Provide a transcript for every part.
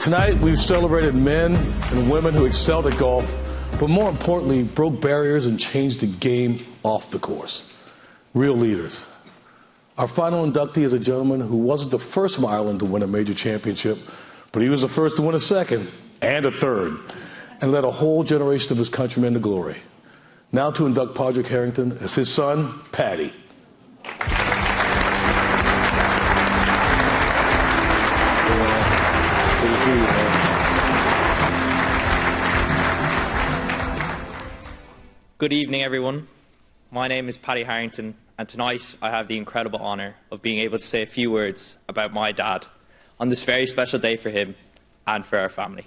Tonight, we've celebrated men and women who excelled at golf, but more importantly, broke barriers and changed the game off the course. Real leaders. Our final inductee is a gentleman who wasn't the first from Ireland to win a major championship, but he was the first to win a second and a third, and led a whole generation of his countrymen to glory. Now to induct Pádraig Harrington as his son, Paddy. Good evening, everyone. My name is Pádraig Harrington, and tonight I have the incredible honour of being able to say a few words about my dad on this very special day for him and for our family.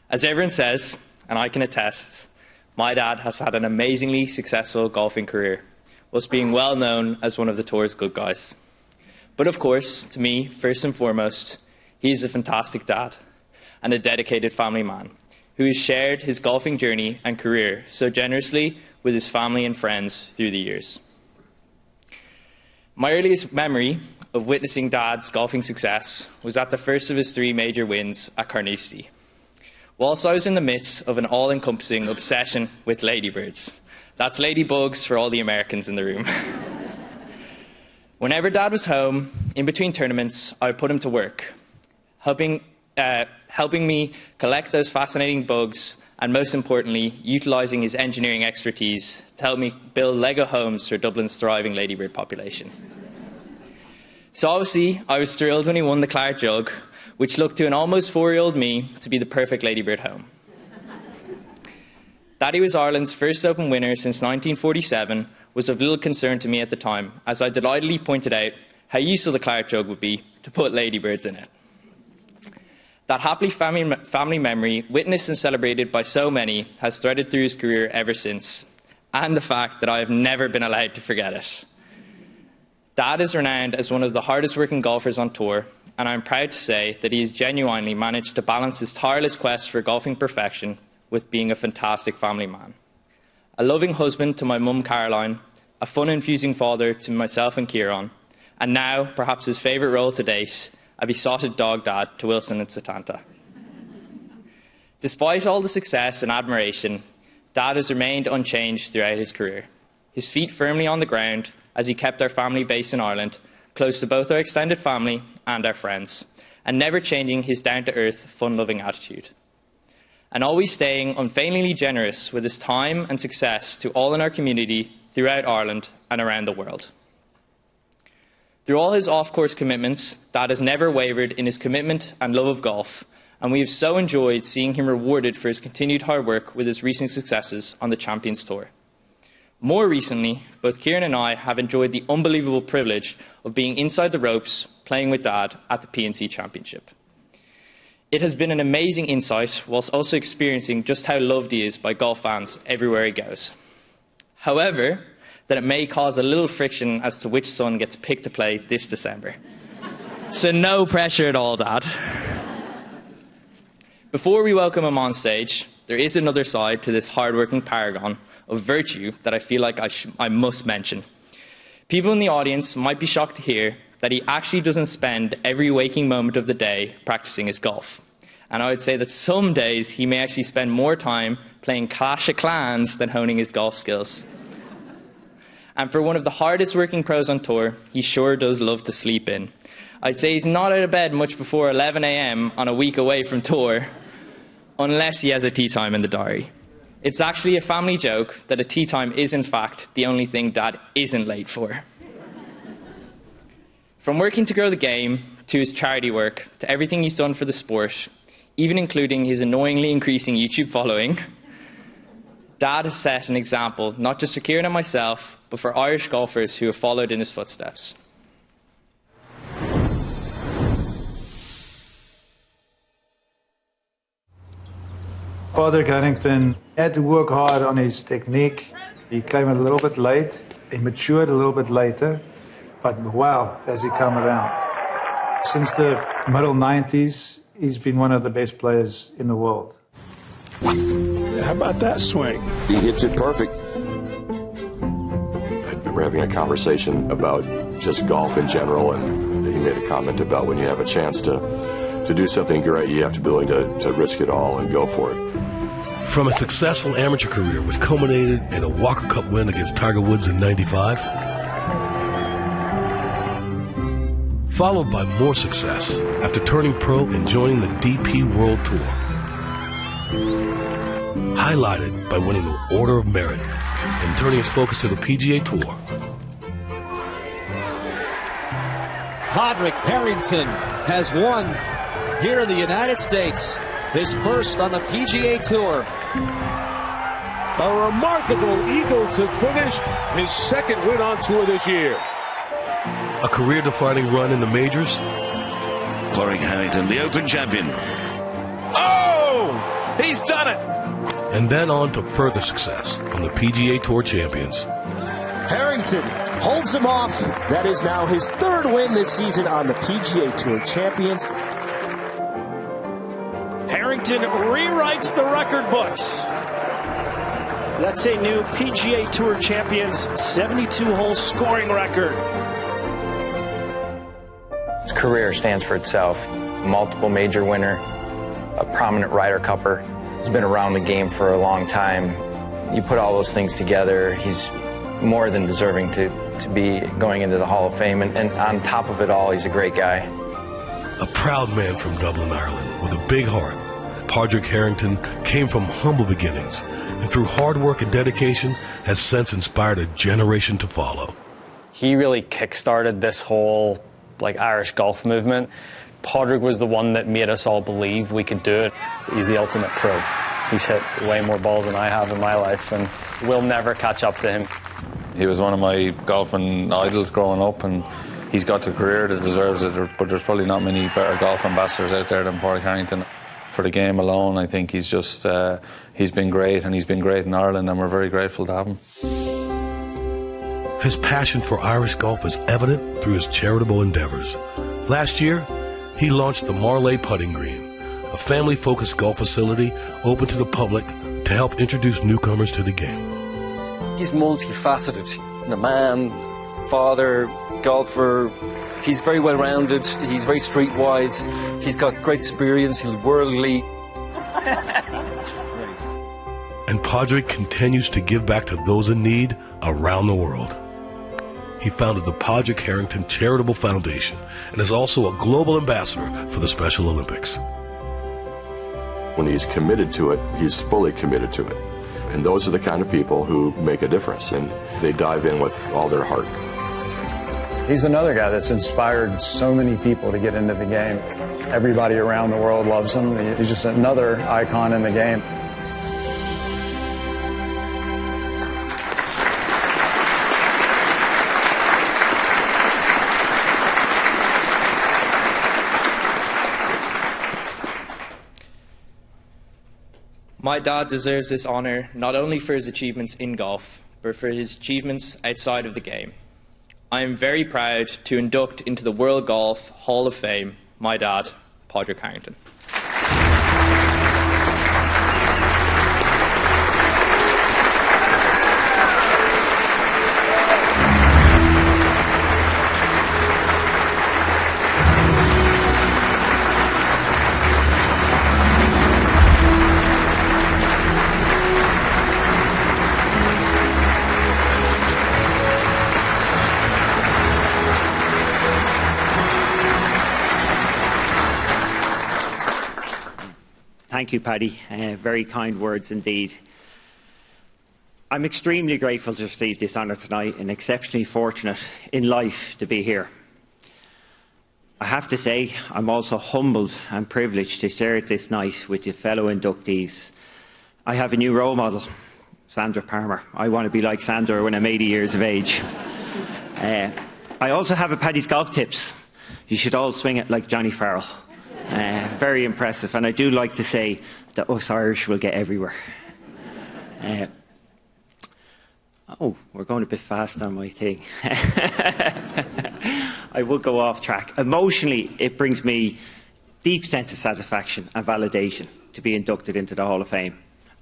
As everyone says, and I can attest, my dad has had an amazingly successful golfing career, whilst being well known as one of the tour's good guys. But of course, to me, first and foremost, he is a fantastic dad and a dedicated family man who has shared his golfing journey and career so generously with his family and friends through the years. My earliest memory of witnessing Dad's golfing success was at the first of his 3 major wins at Carnoustie, whilst I was in the midst of an all-encompassing obsession with ladybirds. That's ladybugs for all the Americans in the room. Whenever Dad was home, in between tournaments, I would put him to work, helping me collect those fascinating bugs, and most importantly, utilising his engineering expertise to help me build Lego homes for Dublin's thriving ladybird population. So obviously, I was thrilled when he won the Clark Jug, which looked to an almost 4-year-old me to be the perfect ladybird home. That he was Ireland's first Open winner since 1947 was of little concern to me at the time, as I delightedly pointed out how useful the Clark Jug would be to put ladybirds in it. That happy family memory, witnessed and celebrated by so many, has threaded through his career ever since, and the fact that I have never been allowed to forget it. Dad is renowned as one of the hardest working golfers on tour, and I'm proud to say that he has genuinely managed to balance his tireless quest for golfing perfection with being a fantastic family man. A loving husband to my mum Caroline, a fun-infusing father to myself and Kieran, and now, perhaps his favourite role to date, a besotted dog dad to Wilson and Satanta. Despite all the success and admiration, Dad has remained unchanged throughout his career, his feet firmly on the ground as he kept our family based in Ireland, close to both our extended family and our friends, and never changing his down-to-earth, fun-loving attitude. And always staying unfailingly generous with his time and success to all in our community throughout Ireland and around the world. Through all his off-course commitments, Dad has never wavered in his commitment and love of golf, and we have so enjoyed seeing him rewarded for his continued hard work with his recent successes on the Champions Tour. More recently, both Kieran and I have enjoyed the unbelievable privilege of being inside the ropes playing with Dad at the PNC Championship. It has been an amazing insight, whilst also experiencing just how loved he is by golf fans everywhere he goes. However, that it may cause a little friction as to which son gets picked to play this December. So no pressure at all, Dad. Before we welcome him on stage, there is another side to this hard-working paragon of virtue that I feel like I must mention. People in the audience might be shocked to hear that he actually doesn't spend every waking moment of the day practicing his golf. And I would say that some days he may actually spend more time playing Clash of Clans than honing his golf skills. And for one of the hardest working pros on tour, he sure does love to sleep in. I'd say he's not out of bed much before 11 AM on a week away from tour, unless he has a tea time in the diary. It's actually a family joke that a tea time is in fact the only thing Dad isn't late for. From working to grow the game, to his charity work, to everything he's done for the sport, even including his annoyingly increasing YouTube following, Dad has set an example, not just for Kieran and myself, but for Irish golfers who have followed in his footsteps. Pádraig Harrington had to work hard on his technique. He came a little bit late. He matured a little bit later. But wow, has he come around. Since the middle 90s, he's been one of the best players in the world. How about that swing? He hits it perfect. We're having a conversation about just golf in general, and he made a comment about when you have a chance to To do something great, you have to be willing to risk it all and go for it. From a successful amateur career, which culminated in a Walker Cup win against Tiger Woods in '95, followed by more success after turning pro and joining the DP World Tour, highlighted by winning the Order of Merit and turning his focus to the PGA Tour. Pádraig Harrington has won here in the United States, his first on the PGA Tour. A remarkable eagle to finish his second win on tour this year. A career-defining run in the majors. Pádraig Harrington, the Open champion. Oh! He's done it! And then on to further success on the PGA Tour Champions. Harrington holds him off. That is now his third win this season on the PGA Tour Champions. Harrington rewrites the record books. That's a new PGA Tour Champions 72-hole scoring record. His career stands for itself. Multiple major winner, a prominent Ryder Cupper. He's been around the game for a long time. You put all those things together, he's more than deserving to be going into the Hall of Fame. And on top of it all, he's a great guy. A proud man from Dublin, Ireland, with a big heart, Pádraig Harrington came from humble beginnings, and through hard work and dedication, has since inspired a generation to follow. He really kick-started this whole Irish golf movement. Pádraig was the one that made us all believe we could do it. He's the ultimate pro. He's hit way more balls than I have in my life, and we'll never catch up to him. He was one of my golfing idols growing up, and he's got the career that deserves it, but there's probably not many better golf ambassadors out there than Pádraig Harrington. For the game alone, I think he's just, he's been great, and he's been great in Ireland, and we're very grateful to have him. His passion for Irish golf is evident through his charitable endeavors. Last year, he launched the Marlay Putting Green, a family-focused golf facility open to the public to help introduce newcomers to the game. He's multifaceted. A man, father, golfer. He's very well-rounded. He's very streetwise. He's got great experience. He's worldly. And Pádraig continues to give back to those in need around the world. He founded the Pádraig Harrington Charitable Foundation and is also a global ambassador for the Special Olympics. When he's committed to it, he's fully committed to it. And those are the kind of people who make a difference, and they dive in with all their heart. He's another guy that's inspired so many people to get into the game. Everybody around the world loves him. He's just another icon in the game. My dad deserves this honour not only for his achievements in golf, but for his achievements outside of the game. I am very proud to induct into the World Golf Hall of Fame my dad, Pádraig Harrington. Thank you, Paddy. Very kind words indeed. I'm extremely grateful to receive this honour tonight and exceptionally fortunate in life to be here. I have to say, I'm also humbled and privileged to share this night with your fellow inductees. I have a new role model, Sandra Palmer. I want to be like Sandra when I'm 80 years of age. I also have a Paddy's golf tips. You should all swing it like Johnny Farrell. Very impressive, and I do like to say that us Irish will get everywhere. Oh, we're going a bit fast on my thing. I will go off track. Emotionally, it brings me deep sense of satisfaction and validation to be inducted into the Hall of Fame.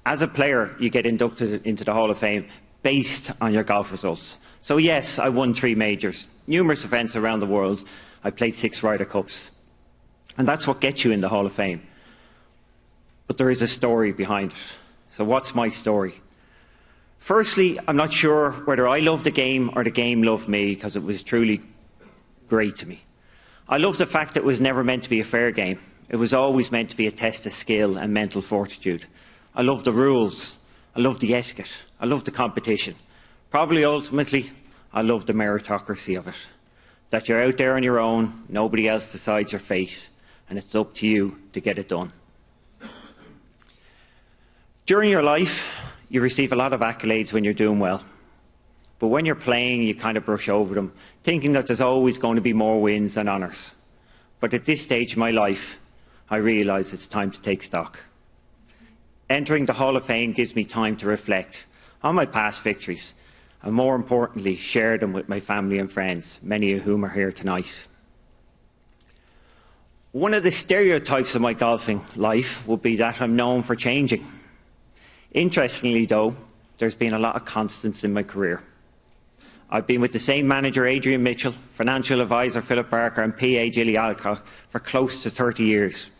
As a player, you get inducted into the Hall of Fame based on your golf results. So yes, I won 3 majors, numerous events around the world. I played 6 Ryder Cups. And that's what gets you in the Hall of Fame. But there is a story behind it. So what's my story? Firstly, I'm not sure whether I loved the game or the game loved me, because it was truly great to me. I love the fact that it was never meant to be a fair game. It was always meant to be a test of skill and mental fortitude. I love the rules. I love the etiquette. I love the competition. Probably ultimately, I love the meritocracy of it. That you're out there on your own, nobody else decides your fate, and it's up to you to get it done. During your life, you receive a lot of accolades when you're doing well. But when you're playing, you kind of brush over them, thinking that there's always going to be more wins and honours. But at this stage of my life, I realise it's time to take stock. Entering the Hall of Fame gives me time to reflect on my past victories, and more importantly, share them with my family and friends, many of whom are here tonight. One of the stereotypes of my golfing life would be that I'm known for changing. Interestingly, though, there's been a lot of constants in my career. I've been with the same manager, Adrian Mitchell, financial advisor, Philip Barker, and PA, Gilly Alcock, for close to 30 years.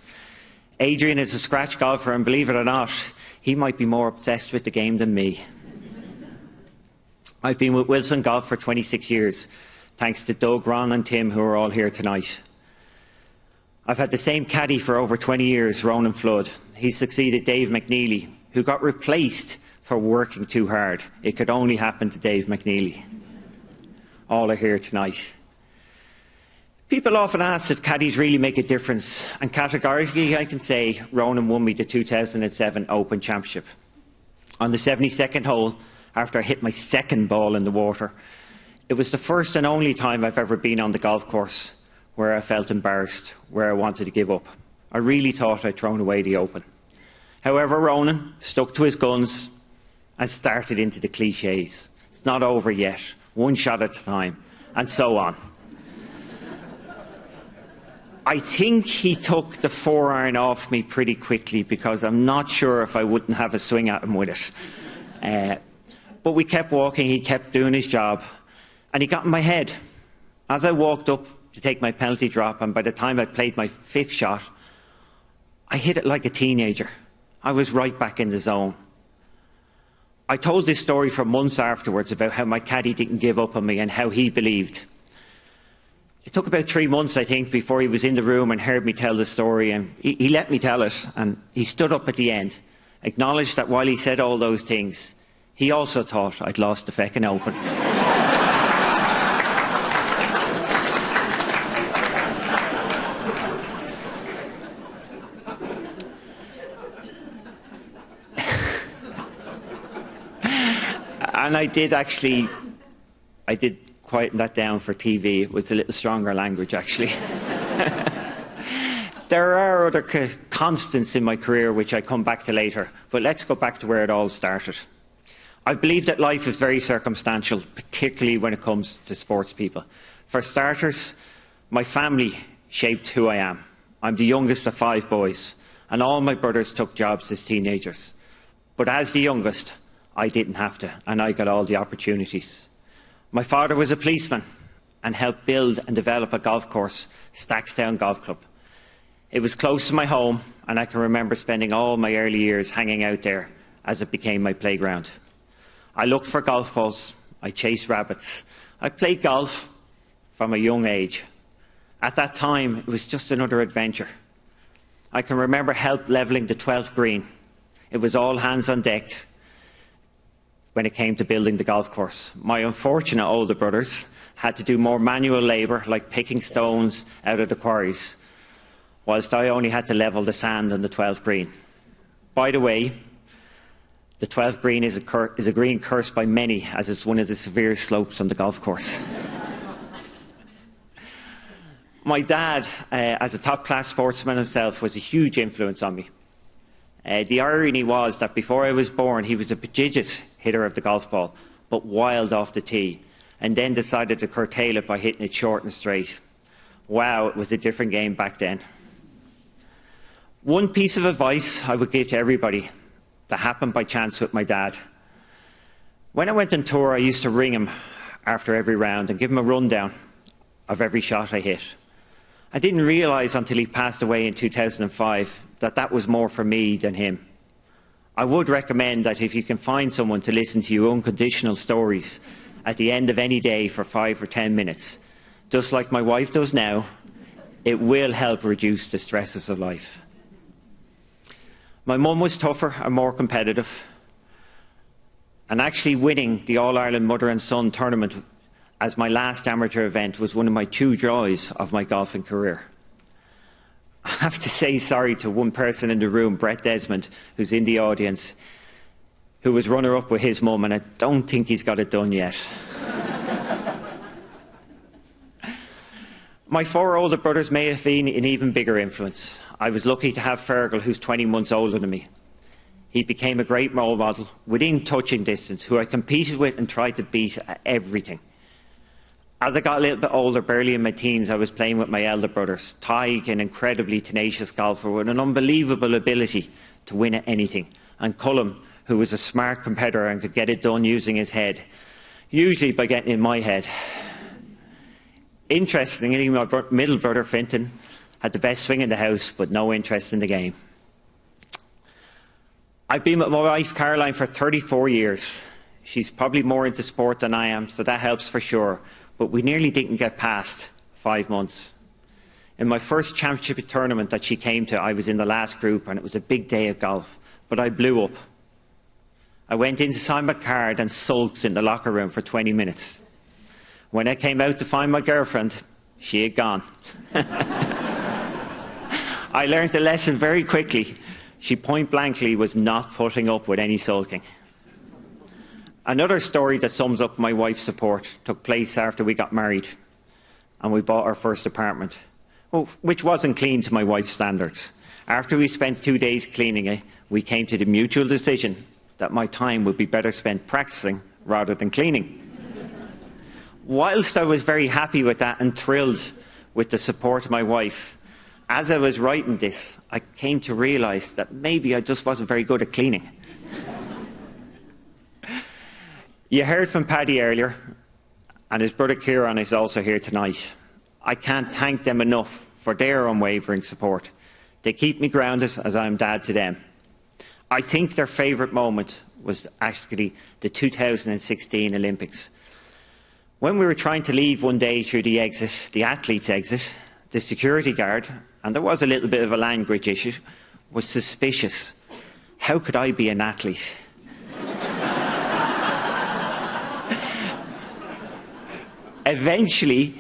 Adrian is a scratch golfer, and believe it or not, he might be more obsessed with the game than me. I've been with Wilson Golf for 26 years, thanks to Doug, Ron and Tim, who are all here tonight. I've had the same caddy for over 20 years, Ronan Flood. He succeeded Dave McNeely, who got replaced for working too hard. It could only happen to Dave McNeely. All are here tonight. People often ask if caddies really make a difference, and categorically I can say Ronan won me the 2007 Open Championship. On the 72nd hole, after I hit my second ball in the water, it was the first and only time I've ever been on the golf course where I felt embarrassed, where I wanted to give up. I really thought I'd thrown away the Open. However, Ronan stuck to his guns and started into the clichés. It's not over yet, one shot at a time, and so on. I think he took the 4-iron off me pretty quickly, because I'm not sure if I wouldn't have a swing at him with it. But we kept walking, he kept doing his job, and he got in my head. As I walked up to take my penalty drop, and by the time I played my 5th shot, I hit it like a teenager. I was right back in the zone. I told this story for months afterwards about how my caddy didn't give up on me and how he believed. It took about 3 months, I think, before he was in the room and heard me tell the story, and he let me tell it, and he stood up at the end, acknowledged that while he said all those things, he also thought I'd lost the feckin' Open. And I did quieten that down for TV. It was a little stronger language, actually. There are other constants in my career which I come back to later, but let's go back to where it all started. I believe that life is very circumstantial, particularly when it comes to sports people. For starters, my family shaped who I am. I'm the youngest of 5 boys, and all my brothers took jobs as teenagers. But as the youngest, I didn't have to, and I got all the opportunities. My father was a policeman and helped build and develop a golf course, Stackstown Golf Club. It was close to my home, and I can remember spending all my early years hanging out there as it became my playground. I looked for golf balls, I chased rabbits. I played golf from a young age. At that time, it was just another adventure. I can remember help levelling the 12th green. It was all hands on deck when it came to building the golf course. My unfortunate older brothers had to do more manual labour, like picking stones out of the quarries, whilst I only had to level the sand on the 12th green. By the way, the 12th green is a green cursed by many, as it's one of the severe slopes on the golf course. My dad, as a top-class sportsman himself, was a huge influence on me. The irony was that before I was born, he was a prodigious hitter of the golf ball, but wild off the tee, and then decided to curtail it by hitting it short and straight. Wow, it was a different game back then. One piece of advice I would give to everybody that happened by chance with my dad. When I went on tour, I used to ring him after every round and give him a rundown of every shot I hit. I didn't realise until he passed away in 2005 that that was more for me than him. I would recommend that if you can find someone to listen to your unconditional stories at the end of any day for 5 or 10 minutes, just like my wife does now, it will help reduce the stresses of life. My mum was tougher and more competitive, and actually winning the All-Ireland Mother and Son tournament as my last amateur event was one of my true joys of my golfing career. I have to say sorry to one person in the room, Brett Desmond, who's in the audience, who was runner-up with his mum, and I don't think he's got it done yet. My 4 older brothers may have been an even bigger influence. I was lucky to have Fergal, who's 20 months older than me. He became a great role model within touching distance, who I competed with and tried to beat at everything. As I got a little bit older, barely in my teens, I was playing with my elder brothers. Pádraig, an incredibly tenacious golfer with an unbelievable ability to win at anything, and Colm, who was a smart competitor and could get it done using his head, usually by getting in my head. Interestingly, my middle brother, Fintan, had the best swing in the house, but no interest in the game. I've been with my wife, Caroline, for 34 years. She's probably more into sport than I am, so that helps for sure. But we nearly didn't get past 5 months. In my first championship tournament that she came to, I was in the last group, and it was a big day of golf. But I blew up. I went in to sign my card and sulked in the locker room for 20 minutes. When I came out to find my girlfriend, she had gone. I learned the lesson very quickly. She point-blankly was not putting up with any sulking. Another story that sums up my wife's support took place after we got married and we bought our first apartment, which wasn't clean to my wife's standards. After we spent 2 days cleaning it, we came to the mutual decision that my time would be better spent practicing rather than cleaning. Whilst I was very happy with that and thrilled with the support of my wife, as I was writing this, I came to realise that maybe I just wasn't very good at cleaning. You heard from Paddy earlier, and his brother Kieran is also here tonight. I can't thank them enough for their unwavering support. They keep me grounded as I am dad to them. I think their favourite moment was actually the 2016 Olympics. When we were trying to leave one day through the exit, the athlete's exit, the security guard, and there was a little bit of a language issue, was suspicious. How could I be an athlete? Eventually,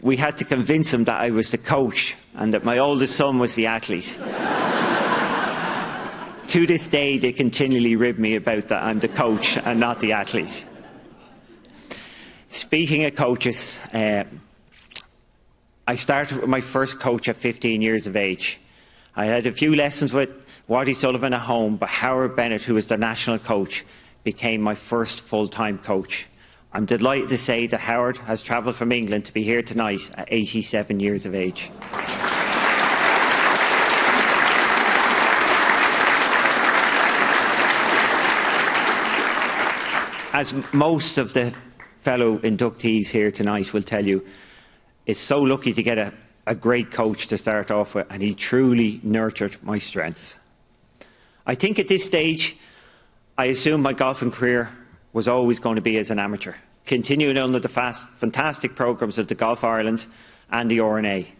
we had to convince him that I was the coach and that my oldest son was the athlete. To this day, they continually rib me about that I'm the coach and not the athlete. Speaking of coaches, I started with my first coach at 15 years of age. I had a few lessons with Waddy Sullivan at home, but Howard Bennett, who was the national coach, became my first full-time coach. I'm delighted to say that Howard has travelled from England to be here tonight at 87 years of age. As most of the fellow inductees here tonight will tell you, it's so lucky to get a great coach to start off with, and he truly nurtured my strengths. I think at this stage, I assumed my golfing career was always going to be as an amateur, continuing under the fantastic programmes of the Golf Ireland and the R&A.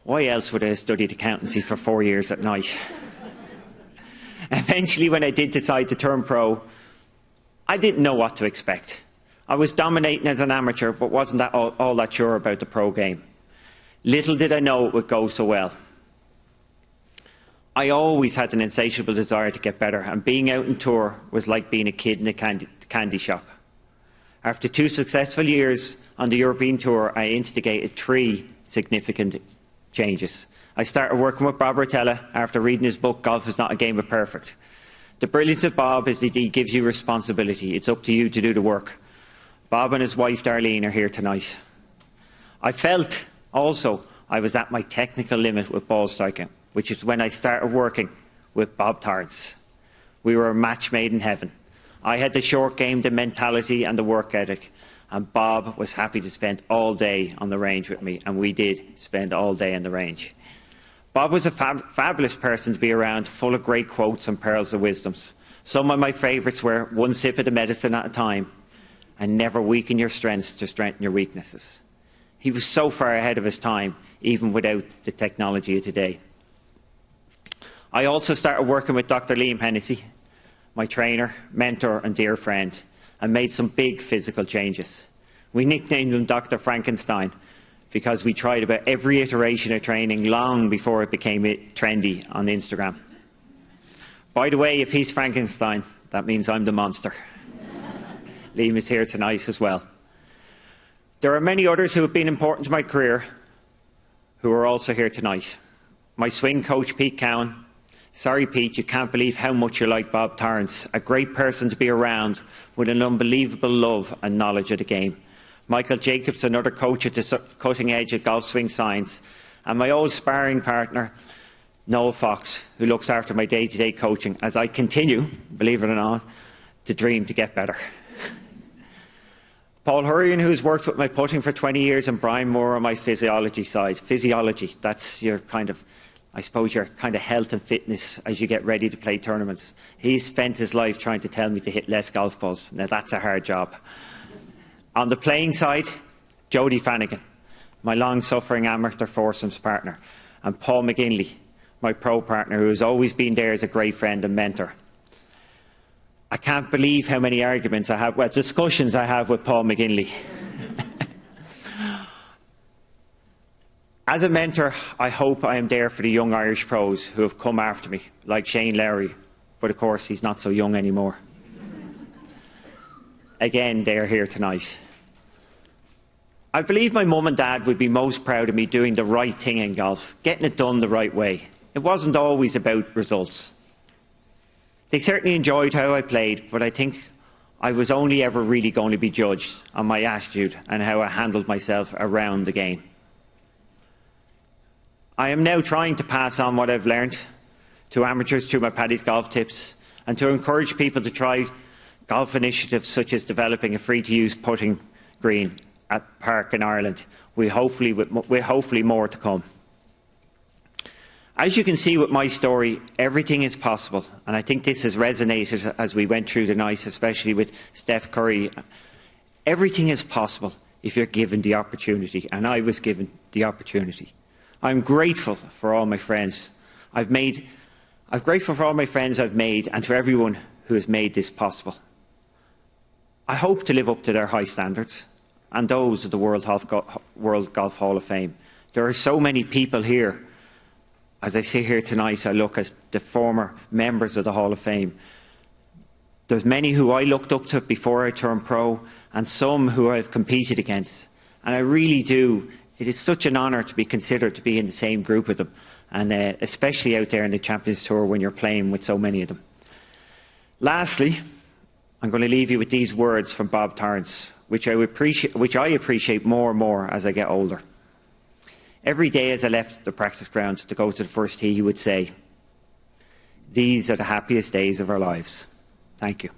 Why else would I have studied accountancy for 4 years at night? Eventually, when I did decide to turn pro, I didn't know what to expect. I was dominating as an amateur, but wasn't all that sure about the pro game. Little did I know it would go so well. I always had an insatiable desire to get better, and being out on tour was like being a kid in a candy shop. After 2 successful years on the European Tour, I instigated 3 significant changes. I started working with Bob Rotella after reading his book, Golf is Not a Game of Perfect. The brilliance of Bob is that he gives you responsibility. It's up to you to do the work. Bob and his wife Darlene are here tonight. I felt also I was at my technical limit with ball striking, which is when I started working with Bob Torrance. We were a match made in heaven. I had the short game, the mentality and the work ethic. and Bob was happy to spend all day on the range with me, and we did spend all day on the range. Bob was a fabulous person to be around, full of great quotes and pearls of wisdoms. Some of my favourites were one sip of the medicine at a time, and never weaken your strengths to strengthen your weaknesses. He was so far ahead of his time, even without the technology of today. I also started working with Dr. Liam Hennessy, my trainer, mentor and dear friend, and made some big physical changes. We nicknamed him Dr. Frankenstein because we tried about every iteration of training long before it became trendy on Instagram. By the way, if he's Frankenstein, that means I'm the monster. Liam is here tonight as well. There are many others who have been important to my career who are also here tonight. My swing coach, Pete Cowan. Sorry, Pete, you can't believe how much you like Bob Torrance, a great person to be around with an unbelievable love and knowledge of the game. Michael Jacobs, another coach at the cutting edge of golf swing science. And my old sparring partner, Noel Fox, who looks after my day-to-day coaching as I continue, believe it or not, to dream to get better. Paul Hurrian, who's worked with my putting for 20 years, and Brian Moore on my physiology side. Physiology, that's your kind of, I suppose, your kind of health and fitness as you get ready to play tournaments. He's spent his life trying to tell me to hit less golf balls. Now, that's a hard job. On the playing side, Jodie Flanagan, my long-suffering amateur foursomes partner, and Paul McGinley, my pro partner, who has always been there as a great friend and mentor. I can't believe how many arguments I have, well, discussions I have with Paul McGinley. As a mentor, I hope I am there for the young Irish pros who have come after me, like Shane Lowry, but of course he's not so young anymore. Again, they are here tonight. I believe my mum and dad would be most proud of me doing the right thing in golf, getting it done the right way. It wasn't always about results. They certainly enjoyed how I played, but I think I was only ever really going to be judged on my attitude and how I handled myself around the game. I am now trying to pass on what I've learned to amateurs through my Paddy's golf tips and to encourage people to try golf initiatives such as developing a free-to-use putting green at Park in Ireland, with hopefully more to come. As you can see with my story, everything is possible, and I think this has resonated as we went through the night, especially with Steph Curry. Everything is possible if you're given the opportunity, and I was given the opportunity. I'm grateful for all my friends I've made. I'm grateful for all my friends I've made, and to everyone who has made this possible. I hope to live up to their high standards and those of the World Golf Hall of Fame. There are so many people here. As I sit here tonight, I look at the former members of the Hall of Fame. There's many who I looked up to before I turned pro, and some who I've competed against. And I really do. It is such an honour to be considered to be in the same group with them, and especially out there in the Champions Tour when you're playing with so many of them. Lastly, I'm going to leave you with these words from Bob Torrance, which I appreciate more and more as I get older. Every day as I left the practice ground to go to the first tee, he would say, "These are the happiest days of our lives." Thank you.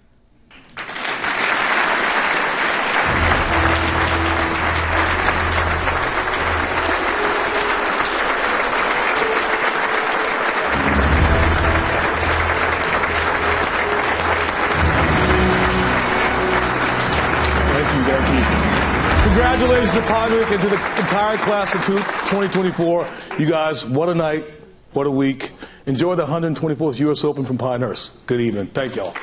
Congratulations to Pádraig and to the entire class of 2024. You guys, what a night, what a week. Enjoy the 124th U.S. Open from Pinehurst. Good evening. Thank y'all.